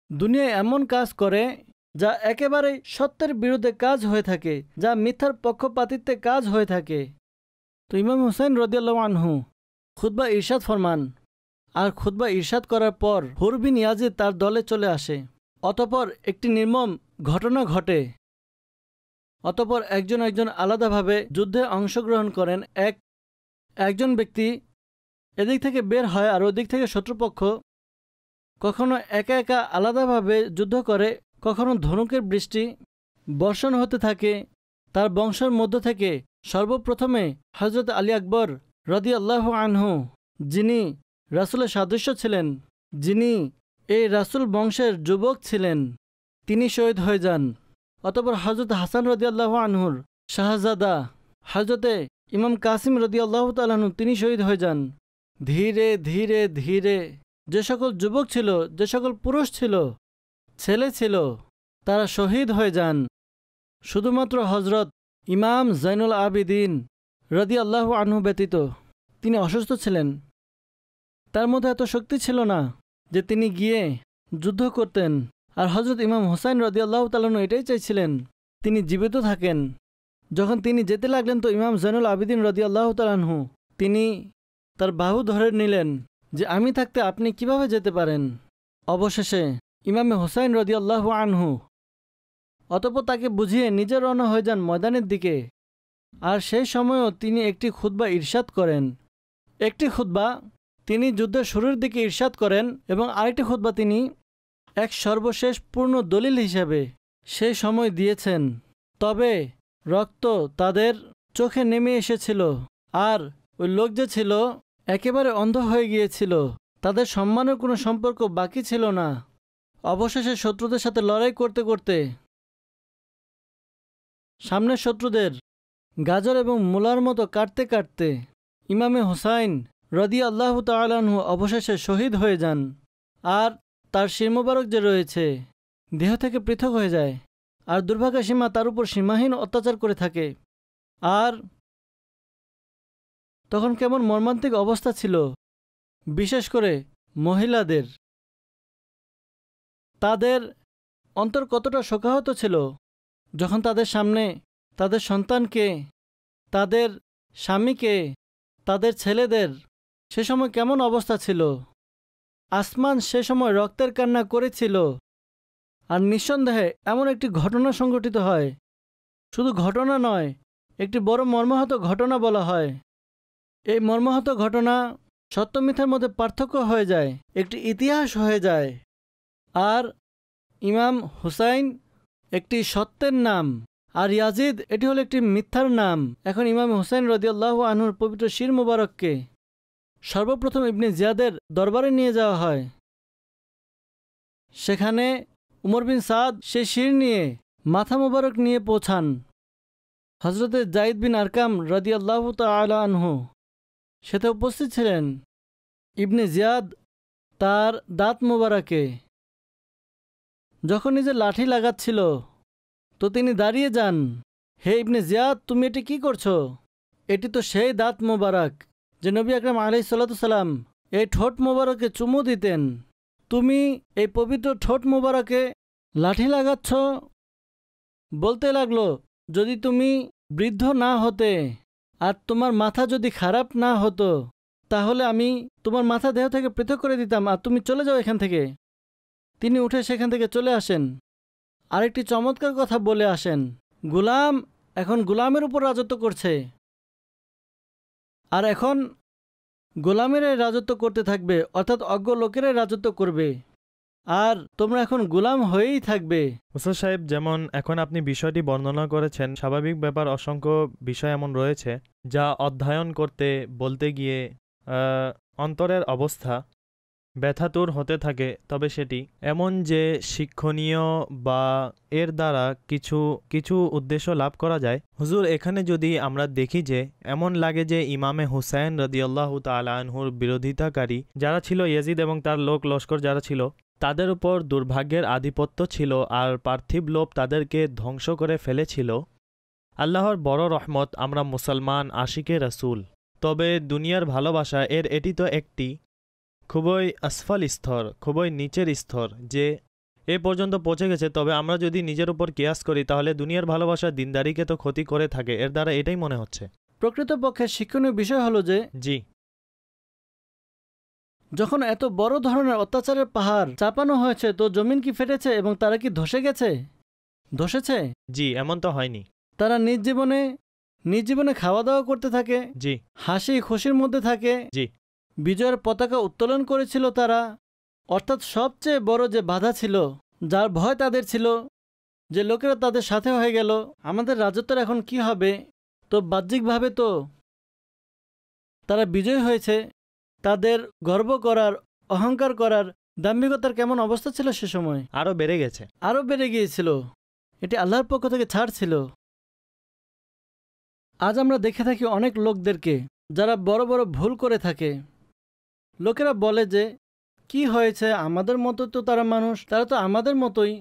[SPEAKER 3] দুনিয়ায় এমন কাজ করে যা একেবারে সত্যের বিরুদ্ধে কাজ হয়ে থাকে, যা মিথ্যার পক্ষপাতিত্বে কাজ হয়ে থাকে। তো ইমাম হুসাইন রাদিয়াল্লাহু আনহু খুতবা ইরশাদ ফরমান, আর খুতবা ইরশাদ করার পর হুর বিন ইয়াজিদ তার দলে চলে আসে। অতপর একটি নির্মম ঘটনা ঘটে। অতপর একজন একজন আলাদাভাবে যুদ্ধে অংশগ্রহণ করেন। একজন ব্যক্তি এদিক থেকে বের হয় আর ওদিক থেকে শত্রুপক্ষ কখনো একা একা আলাদাভাবে যুদ্ধ করে, কখনো ধনুকের বৃষ্টি বর্ষণ হতে থাকে। তার বংশের মধ্য থেকে সর্বপ্রথমে হজরত আলী আকবর রাদিয়াল্লাহু আনহু, যিনি রাসূলের সাদৃশ্য ছিলেন, যিনি এই রাসূল বংশের যুবক ছিলেন, তিনি শহীদ হয়ে যান। অতঃপর হজরত হাসান রাদিয়াল্লাহু আনহুর শাহজাদা হজরতে ইমাম কাসিম রাদিয়াল্লাহু তাআলা আনহু, তিনি শহীদ হয়ে যান। ধীরে ধীরে ধীরে যে সকল যুবক ছিল, যে সকল পুরুষ ছিল, ছেলে ছিল, তারা শহীদ হয়ে যান। শুধুমাত্র হজরত ইমাম জাইনুল আবিদিন রাদিয়াল্লাহু আনহু ব্যতীত, তিনি অসুস্থ ছিলেন। তার মধ্যে এত শক্তি ছিল না যে তিনি গিয়ে যুদ্ধ করতেন। আর হজরত ইমাম হোসাইন রাদিয়াল্লাহু তাআলা আনহু এটাই চাইছিলেন, তিনি জীবিত থাকেন। যখন তিনি যেতে লাগলেন তো ইমাম জাইনুল আবিদিন রাদিয়াল্লাহু তাআলা আনহু তিনি তার বাহু ধরে নিলেন যে আমি থাকতে আপনি কিভাবে যেতে পারেন। অবশেষে ইমামে হোসাইন রাদিয়াল্লাহু আনহু অতঃপর তাকে বুঝিয়ে নিজে রওনা হয়ে যান ময়দানের দিকে। আর সেই সময়ও তিনি একটি খুতবা ইরশাদ করেন। একটি খুতবা তিনি যুদ্ধের শুরুর দিকে ইরশাদ করেন এবং আরেকটি খুতবা তিনি এক সর্বশেষ পূর্ণ দলিল হিসেবে সেই সময় দিয়েছেন। তবে রক্ত তাদের চোখে নেমে এসেছিল, আর ওই লোক যে ছিল একেবারে অন্ধ হয়ে গিয়েছিল, তাদের সম্মানের কোনো সম্পর্ক বাকি ছিল না। অবশেষে শত্রুদের সাথে লড়াই করতে করতে সামনের শত্রুদের গাজর এবং মূলার মতো কাটতে কাটতে ইমামে হোসাইন রাদিয়াল্লাহু তাআলা আনহু অবশেষে শহীদ হয়ে যান। আর তার শির মোবারক যে রয়েছে দেহ থেকে পৃথক হয়ে যায়, আর দুর্ভাগ্য সীমা তার উপর সীমাহীন অত্যাচার করে থাকে। আর তখন কেমন মর্মান্তিক অবস্থা ছিল, বিশেষ করে মহিলাদের। তাদের অন্তর কতটা শোকাহত ছিল যখন তাদের সামনে তাদের সন্তানকে, তাদের স্বামীকে, তাদের ছেলেদের সে সময় কেমন অবস্থা ছিল। আসমান সে সময় রক্তের কান্না করেছিল। আর নিঃসন্দেহে এমন একটি ঘটনা সংঘটিত হয়, শুধু ঘটনা নয়, একটি বড় মর্মাহত ঘটনা বলা হয়। এই মর্মাহত ঘটনা সত্য মিথ্যার মধ্যে পার্থক্য হয়ে যায়, একটি ইতিহাস হয়ে যায়। আর ইমাম হুসাইন একটি সত্যের নাম, আর ইয়াজিদ এটি হলো একটি মিথ্যার নাম। এখন ইমাম হুসাইন রাদিয়াল্লাহু আনহুর পবিত্র শির মুবারককে সর্বপ্রথম ইবনে জিয়াদের দরবারে নিয়ে যাওয়া হয়। সেখানে উমর বিন সাদ সে শির নিয়ে মাথা মুবারক নিয়ে পৌঁছান। হজরতে জাইদ বিন আরকাম রাদিয়াল্লাহু তাআলা আনহু সেটা উপস্থিত ছিলেন। ইবনে জিয়াদ তার দাঁত মুবারকে যখন নিজের লাঠি লাগাচ্ছিল তো তিনি দাঁড়িয়ে যান। হে ইবনে জিয়াদ, তুমি এটি কি করছো? এটি তো সেই দাঁত মুবারক যে নবী আকরাম আলাইহিস সালাতু সালাম এই ঠোঁট মুবারকে চুমু দিতেন। তুমি এই পবিত্র ঠোঁট মুবারকে লাঠি লাগাচ্ছ। বলতে লাগলো, যদি তুমি বৃদ্ধ না হতে আর তোমার মাথা যদি খারাপ না হতো তাহলে আমি তোমার মাথা দেহ থেকে পৃথক করে দিতাম আর তুমি চলে যাও এখান থেকে। তিনি উঠে সেখান থেকে চলে আসেন। আরেকটি চমৎকার কথা বলে আসেন, গোলাম এখন গোলামের উপর রাজত্ব করছে, আর এখন গোলামেরাই রাজত্ব করতে থাকবে, অর্থাৎ অজ্ঞ লোকেরাই রাজত্ব করবে, আর তোমরা এখন গোলাম হয়েই থাকবে।
[SPEAKER 2] উস্তাদ সাহেব, যেমন এখন আপনি বিষয়টি বর্ণনা করেছেন, স্বাভাবিক ব্যাপার অসংখ্য বিষয় এমন রয়েছে যা অধ্যয়ন করতে বলতে গিয়ে অন্তরের অবস্থা ব্যথাতুর হতে থাকে। তবে সেটি এমন যে শিক্ষণীয় বা এর দ্বারা কিছু কিছু উদ্দেশ্য লাভ করা যায়। হুজুর, এখানে যদি আমরা দেখি যে এমন লাগে যে ইমামে হুসাইন রাদিয়াল্লাহু তাআলা আনহুর বিরোধিতাকারী যারা ছিল, ইয়াজিদ এবং তার লোক লস্কর যারা ছিল, তাদের উপর দুর্ভাগ্যের আধিপত্য ছিল আর পার্থিব লোভ তাদেরকে ধ্বংস করে ফেলেছিল। আল্লাহর বড় রহমত, আমরা মুসলমান আশিকে রাসূল। তবে দুনিয়ার ভালোবাসা এটি তো একটি খুবই আসফল স্তর, খুবই নিচের স্তর, যে এ পর্যন্ত পৌঁছে গেছে। তবে আমরা যদি নিজের উপর কিয়াস করি তাহলে দুনিয়ার ভালোবাসা দিনদারিকে তো ক্ষতি করে থাকে, এর দ্বারা এটাই মনে হচ্ছে।
[SPEAKER 3] প্রকৃতপক্ষে শিক্ষণীয় বিষয় হলো যে
[SPEAKER 2] জি,
[SPEAKER 3] যখন এত বড় ধরনের অত্যাচারের পাহাড় চাপানো হয়েছে তো জমিন কি ফেটেছে এবং তারা কি ধসে গেছে? ধসেছে?
[SPEAKER 2] জি, এমন তো হয়নি।
[SPEAKER 3] তারা নিজ জীবনে খাওয়া দাওয়া করতে থাকে,
[SPEAKER 2] জি,
[SPEAKER 3] হাসি খুশির মধ্যে থাকে।
[SPEAKER 2] জি,
[SPEAKER 3] বিজয়ের পতাকা উত্তোলন করেছিল তারা। অর্থাৎ সবচেয়ে বড় যে বাধা ছিল, যার ভয় তাদের ছিল, যে লোকেরা তাদের সাথে হয়ে গেল, আমাদের রাজত্বের এখন কি হবে, তো বাহ্যিকভাবে তো তারা বিজয় হয়েছে। তাদের গর্ব করার, অহংকার করার, দাম্ভিকতার কেমন অবস্থা ছিল সে সময়?
[SPEAKER 2] আরও বেড়ে গেছে,
[SPEAKER 3] আরও বেড়ে গিয়েছিল। এটি আল্লাহর পক্ষ থেকে ছাড় ছিল। আজ আমরা দেখে থাকি অনেক লোকদেরকে যারা বড় বড় ভুল করে থাকে। লোকেরা বলে যে কি হয়েছে, আমাদের মতো তো তারা মানুষ, তারা তো আমাদের মতোই,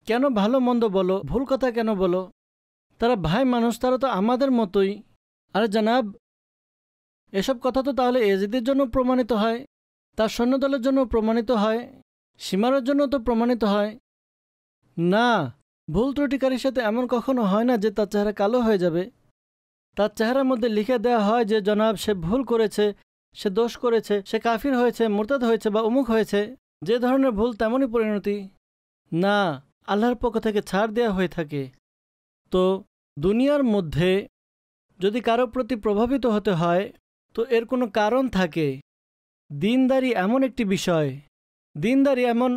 [SPEAKER 3] কেন ভালো মন্দ বলো, ভুল কথা কেন বলো, তারা ভাই মানুষ, তারা তো আমাদের মতোই। আরে জানাব, এসব কথা তো তাহলে ইয়াজিদের জন্য প্রমাণিত হয়, তার সৈন্যদলের জন্য প্রমাণিত হয়, সীমারের জন্য তো প্রমাণিত হয় না। ভুল ত্রুটিকারীর সাথে এমন কখনো হয় না যে তার চেহারা কালো হয়ে যাবে। তার চেহারার মধ্যে লিখে দেওয়া হয় যে জনাব সে ভুল করেছে, সে দোষ করেছে, সে কাফির হয়েছে, মুরতাদ হয়েছে বা অমুক হয়েছে। যে ধরনের ভুল তেমনই পরিণতি না, আল্লাহর পক্ষ থেকে ছাড় দেওয়া হয়ে থাকে। তো দুনিয়ার মধ্যে যদি কারো প্রতি প্রভাবিত হতে হয় তো এর কোনো কারণ থাকে। দিনদারি এমন একটি বিষয়, দিনদারি এমন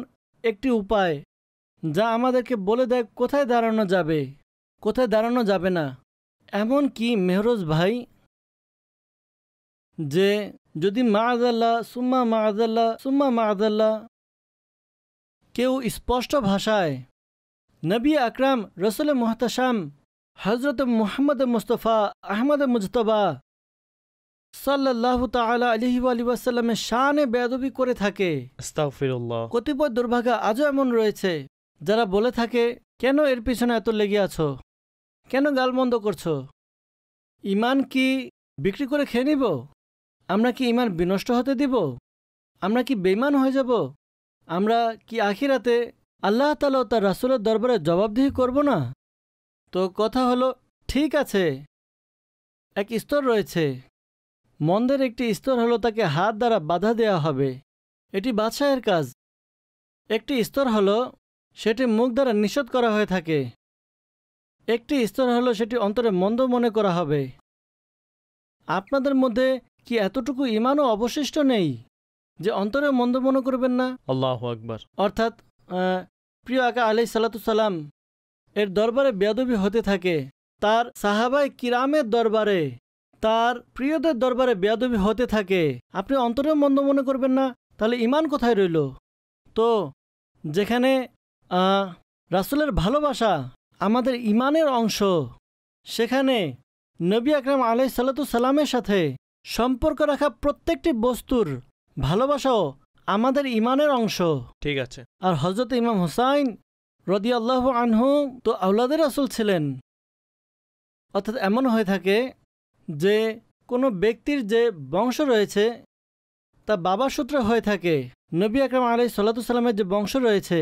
[SPEAKER 3] একটি উপায় যা আমাদেরকে বলে দেয় কোথায় দাঁড়ানো যাবে, কোথায় দাঁড়ানো যাবে না। এমন কি মেহরোজ ভাই, যে যদি মাআযাল্লাহ সুম্মা মাআযাল্লাহ সুম্মা মাআযাল্লাহ কেউ স্পষ্ট ভাষায় নবী আকরাম রসুল মুহতাশাম হজরত মুহাম্মদ মুস্তফা আহমদ মুজতবা সাল্লাল্লাহু তাআলা আলাইহি ওয়াসাল্লামের শানে বেয়াদবি করে থাকে,
[SPEAKER 2] আস্তাগফিরুল্লাহ,
[SPEAKER 3] কতিপয় দুর্ভাগা আজও এমন রয়েছে যারা বলে থাকে কেন এর পিছনে এত লেগে আছো, কেন গালমন্দ করছো, ইমান কি বিক্রি করে খেয়ে নিব, আমরা কি ইমান বিনষ্ট হতে দিব, আমরা কি বেঈমান হয়ে যাব, আমরা কি আখিরাতে আল্লাহ তাআলা ও তার রাসূলের দরবারে জবাবদিহি করব না? তো কথা হলো, ঠিক আছে, এক স্তর রয়েছে। মন্দের একটি স্তর হলো তাকে হাত দ্বারা বাধা দেওয়া হবে, এটি বাদশাহের কাজ। একটি স্তর হলো সেটি মুখ দ্বারা নিষেধ করা হয়ে থাকে। একটি স্তর হলো সেটি অন্তরে মন্দ মনে করা হবে। আপনাদের মধ্যে কি এতটুকু ঈমানও অবশিষ্ট নেই যে অন্তরে মন্দ মনে করবেন না?
[SPEAKER 2] আল্লাহু আকবার।
[SPEAKER 3] অর্থাৎ প্রিয় আকা আলাইহিস সালাতু সালাম এর দরবারে বেয়াদবি হতে থাকে, তার সাহাবায়ে কিরামের দরবারে, তার প্রিয়দের দরবারে বেয়াদবি হতে থাকে, আপনি অন্তরে মন্দ মনে করবেন না? তাহলে ঈমান কোথায় রইল? তো যেখানে রাসূলের ভালোবাসা আমাদের ঈমানের অংশ, সেখানে নবী আকরাম আলাইহিস সালাতু সালামের সাথে সম্পর্ক রাখা প্রত্যেকটি বস্তুর ভালোবাসাও আমাদের ঈমানের অংশ।
[SPEAKER 2] ঠিক আছে।
[SPEAKER 3] আর হযরত ইমাম হুসাইন রাদিয়াল্লাহু আনহু তো আওলাদের রাসূল ছিলেন। অর্থাৎ এমন হয়ে থাকে যে কোনো ব্যক্তির যে বংশ রয়েছে তা বাবা সূত্রে হয়ে থাকে। নবী আকরাম আলাইহিস সালাতু সালামের যে বংশ রয়েছে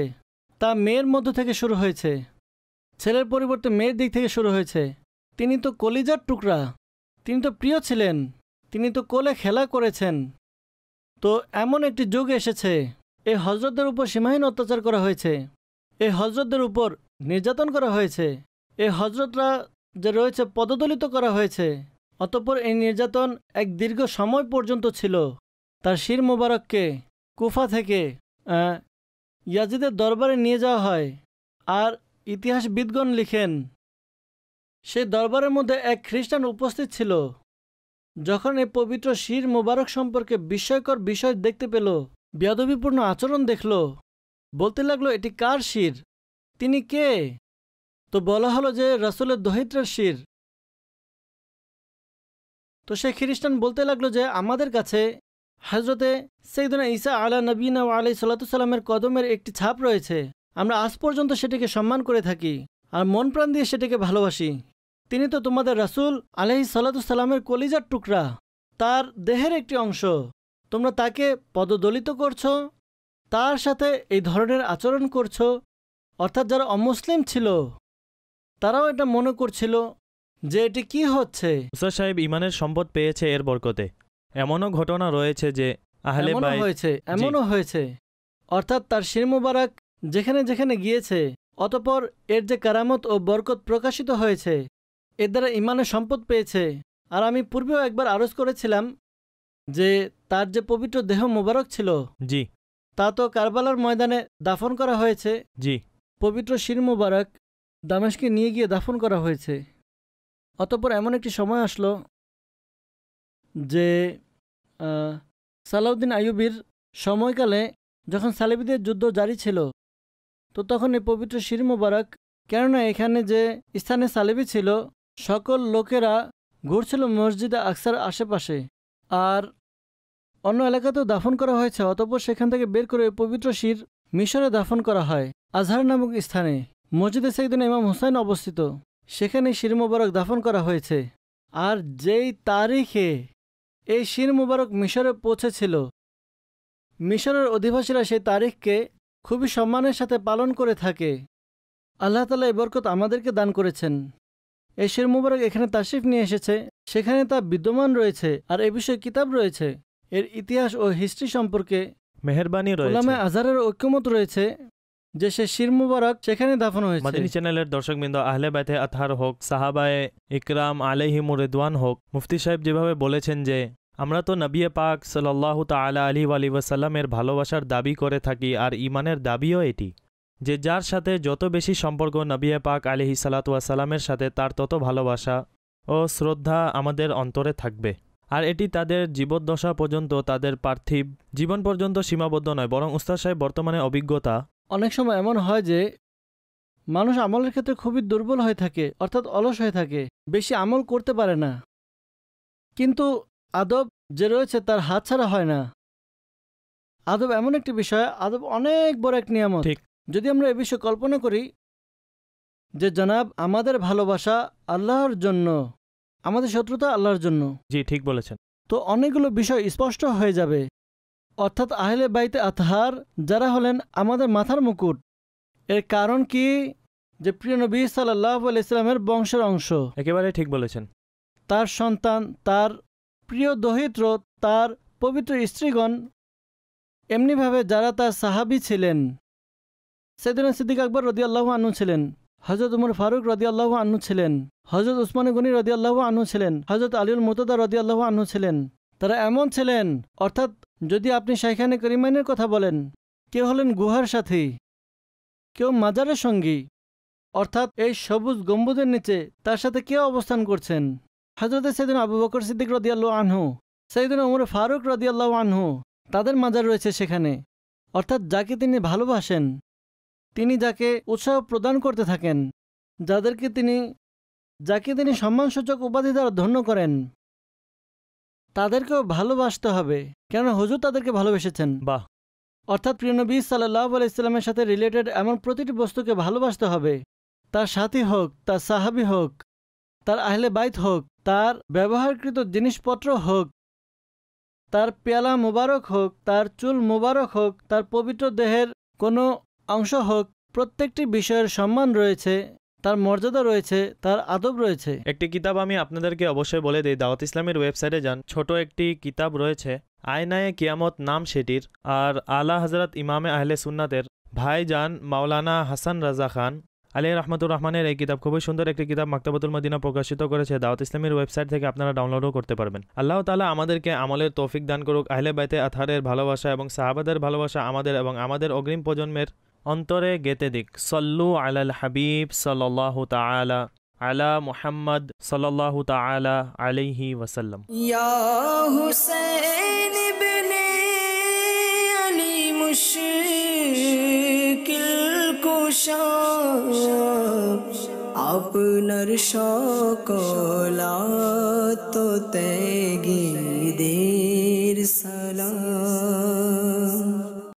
[SPEAKER 3] তা মেয়ের মধ্য থেকে শুরু হয়েছে, ছেলের পরিবর্তে মেয়ের দিক থেকে শুরু হয়েছে। তিনি তো কলিজার টুকরা, তিনি তো প্রিয় ছিলেন, তিনি তো কোলে খেলা করেছেন। তো এমন একটি যুগ এসেছে, এই হযরতদের উপর সীমাহীন অত্যাচার করা হয়েছে, এই হযরতদের উপর নির্যাতন করা হয়েছে, এই হযরতরা যে রয়েছে পদদলিত করা হয়েছে। অতঃপর এই নির্যাতন এক দীর্ঘ সময় পর্যন্ত ছিল। তার শির মোবারককে কুফা থেকে ইয়াজিদের দরবারে নিয়ে যাওয়া হয়। আর ইতিহাসবিদগণ লিখেন, সেই দরবারের মধ্যে এক খ্রিস্টান উপস্থিত ছিল। যখন এই পবিত্র শির মোবারক সম্পর্কে বিস্ময়কর বিষয় দেখতে পেল, বেয়াদবিপূর্ণ আচরণ দেখল, বলতে লাগলো, এটি কার শির? তিনি কে? তো বলা হলো যে রাসূলের দহিত্রের শির। তো সে খ্রিস্টান বলতে লাগলো যে আমাদের কাছে হযরতে সাইয়্যিদুনা ঈসা আলা নবীনা ওয়া আলাইহিস সালাতু সালামের কদমের একটি ছাপ রয়েছে, আমরা আজ পর্যন্ত সেটিকে সম্মান করে থাকি আর মন প্রাণ দিয়ে সেটিকে ভালোবাসি। তিনি তো তোমাদের রাসূল আলাইহিস সালাতু সালামের কলিজার টুকরা, তার দেহের একটি অংশ, তোমরা তাকে পদদলিত করছো, তার সাথে এই ধরনের আচরণ করছো। অর্থাৎ যারা অমুসলিম ছিল তারাও এটা মনে করছিল যে এটি কি হচ্ছে।
[SPEAKER 2] মুসা সাহেব ঈমানের সম্পদ পেয়েছে এর বরকতে। এমনও ঘটনা রয়েছে যে আহলে বাইত
[SPEAKER 3] এমনও হয়েছে। অর্থাৎ তার শির মোবারক যেখানে যেখানে গিয়েছে, অতঃপর এর যে কারামত ও বরকত প্রকাশিত হয়েছে, এর দ্বারা ঈমানের সম্পদ পেয়েছে। আর আমি পূর্বেও একবার আরজ করেছিলাম যে তার যে পবিত্র দেহ মোবারক ছিল,
[SPEAKER 2] জি,
[SPEAKER 3] তা তো কারবালার ময়দানে দাফন করা হয়েছে।
[SPEAKER 2] জি,
[SPEAKER 3] পবিত্র শির মোবারক দামেস্কে নিয়ে গিয়ে দাফন করা হয়েছে। অতঃপর এমন একটি সময় আসলো যে সালাউদ্দিন আইয়ুবীর সময়কালে যখন সালেবিদের যুদ্ধ জারি ছিল, তো তখন এই পবিত্র শির মোবারক, কেননা এখানে যে স্থানে সালেবি ছিল সকল লোকেরা ঘুরছিল মসজিদে আকসার আশেপাশে, আর অন্য এলাকাতেও দাফন করা হয়েছে। অতঃপর সেখান থেকে বের করে পবিত্র শির মিশরে দাফন করা হয়, আজহার নামক স্থানে। মসজিদে সাইয়্যিদুনা ইমাম হুসাইন অবস্থিত, সেখানে শির মোবারক দাফন করা হয়েছে। আর যেই তারিখে এই শির মোবারক মিশরে পৌঁছেছিল, মিশরের অধিবাসীরা সেই তারিখকে খুবই সম্মানের সাথে পালন করে থাকে। আল্লাহ তাআলা এই বরকত আমাদেরকে দান করেছেন। এই শির মোবারক এখানে তাশরিফ নিয়ে এসেছে, সেখানে তা বিদ্যমান রয়েছে, আর এ বিষয়ে কিতাব রয়েছে। এর ইতিহাস ও হিস্ট্রি সম্পর্কে
[SPEAKER 2] মেহেরবানি রয়েছে,
[SPEAKER 3] উলামায়ে আজহারের ঐক্যমত রয়েছে যে সে শির মুবারক সেখানে দাফন হয়েছে।
[SPEAKER 2] মাদানী চ্যানেলের দর্শকবৃন্দ, আহলে বাইতে আতহার হোক, সাহাবায়ে ইকরাম আলাইহিমুর রিদওয়ান হোক, মুফতি সাহেব যেভাবে বলেছেন যে আমরা তো নবী পাক সাল্লাল্লাহু তাআলা আলাইহি ওয়াসাল্লামের ভালোবাসার দাবি করে থাকি, আর ঈমানের দাবিও এটি যে যার সাথে যত বেশি সম্পর্ক নবী পাক আলাইহিস সালাতু ওয়াস সালামের সাথে, তার তত ভালোবাসা ও শ্রদ্ধা আমাদের অন্তরে থাকবে। আর এটি তাদের জীবদ্দশা পর্যন্ত, তাদের পার্থিব জীবন পর্যন্ত সীমাবদ্ধ নয়, বরং উস্তাদ সাহেব বর্তমানে অভিজ্ঞতা
[SPEAKER 3] অনেক সময় এমন হয় যে মানুষ আমলের ক্ষেত্রে খুবই দুর্বল হয়ে থাকে, অর্থাৎ অলস হয়ে থাকে, বেশি আমল করতে পারে না, কিন্তু আদব যে রয়েছে তার হাতছাড়া হয় না। আদব এমন একটি বিষয়, আদব অনেক বড় এক নিয়ামত। যদি আমরা এ বিষয়ে কল্পনা করি যে জনাব আমাদের ভালোবাসা আল্লাহর জন্য, আমাদের শত্রুতা আল্লাহর জন্য,
[SPEAKER 2] জি ঠিক বলেছেন,
[SPEAKER 3] তো অনেকগুলো বিষয় স্পষ্ট হয়ে যাবে। অর্থাৎ আহলে বাইতে আতহার যারা হলেন আমাদের মাথার মুকুট, এর কারণ কি? যে প্রিয় নবী সাল্লাল্লাহু আলাইহি সাল্লামের বংশের অংশ,
[SPEAKER 2] একেবারে ঠিক বলেছেন।
[SPEAKER 3] তার সন্তান, তার প্রিয় দহিত্র, তার পবিত্র স্ত্রীগণ, এমনিভাবে যারা তার সাহাবী ছিলেন, সাইয়েদনা সিদ্দিক আকবর রাদিয়াল্লাহু আনহু ছিলেন, হযরত উমর ফারুক রাদিয়াল্লাহু আনহু ছিলেন, হযরত উসমান গনি রাদিয়াল্লাহু আনহু ছিলেন, হযরত আলীউল মুর্তদা রাদিয়াল্লাহু আনহু ছিলেন। তারা এমন ছিলেন, অর্থাৎ যদি আপনি শাইখানে করিমাইনের কথা বলেন, কেউ হলেন গুহার সাথী, কেউ মাজারের সঙ্গী, অর্থাৎ এই সবুজ গম্বুজের নিচে তার সাথে কেউ অবস্থান করছেন। হযরত সাইয়েদনা আবু বকর সিদ্দিক রাদিয়াল্লাহু আনহু, সাইয়েদনা উমর ফারুক রাদিয়াল্লাহু আনহু, তাদের মাজার রয়েছে সেখানে। অর্থাৎ যাকে তিনি ভালোবাসেন, তিনি যাকে উৎসাহ প্রদান করতে থাকেন, যাকে তিনি সম্মানসূচক উপাধি দ্বারা ধন্য করেন, তাদেরকেও ভালোবাসতে হবে, কেননা হুজুর তাদেরকে ভালোবেসেছেন।
[SPEAKER 2] বাহ!
[SPEAKER 3] অর্থাৎ প্রিয় নবী সাল্লাল্লাহু আলাইহি সাল্লামের সাথে রিলেটেড এমন প্রতিটি বস্তুকে ভালোবাসতে হবে। তার সাথী হোক, তার সাহাবী হোক, তার আহলে বাইত হোক, তার ব্যবহারকৃত জিনিসপত্র হোক, তার পেয়ালা মোবারক হোক, তার চুল মোবারক হোক, তার পবিত্র দেহের কোনো অংশ হোক, প্রত্যেকটি বিষয়ের সম্মান রয়েছে, তার মর্যাদা রয়েছে, তার আদব রয়েছে।
[SPEAKER 2] একটি কিতাব আমি আপনাদেরকে অবশ্যই বলে দিই, দাওয়াত ইসলামের ওয়েবসাইটে যান, ছোট একটি কিতাব রয়েছে, আয়নায়ে কিয়ামত নাম সেটির। আর আলা হযরত ইমামে আহলে সুন্নাতের ভাইজান মাওলানা হাসান রাজা খান আলী রহমতুর রহমানের এই কিতাব খুবই সুন্দর একটি কিতাব, মাকতাবাতুল মদিনা প্রকাশিত করেছে। দাওয়াত ইসলামের ওয়েবসাইট থেকে আপনারা ডাউনলোডও করতে পারবেন। আল্লাহ তাআলা আমাদেরকে আমলের তৌফিক দান করুক। আহলে বাইতে আতহারের ভালোবাসা এবং সাহাবাদের ভালোবাসা আমাদের এবং আমাদের অগ্রিম প্রজন্মের অন্তরে গেঁথে দিক। সল্লু আলাল হাবিব সাল্লাল্লাহু তাআলা আলা মুহাম্মদ সাল্লাল্লাহু তাআলা আলাইহি ওয়াসাল্লাম।
[SPEAKER 1] ইয়া হুসাইন ইবনে আলী মুশকিল কুশা, আপনার সকল আত্মত্যাগীদের সালাম।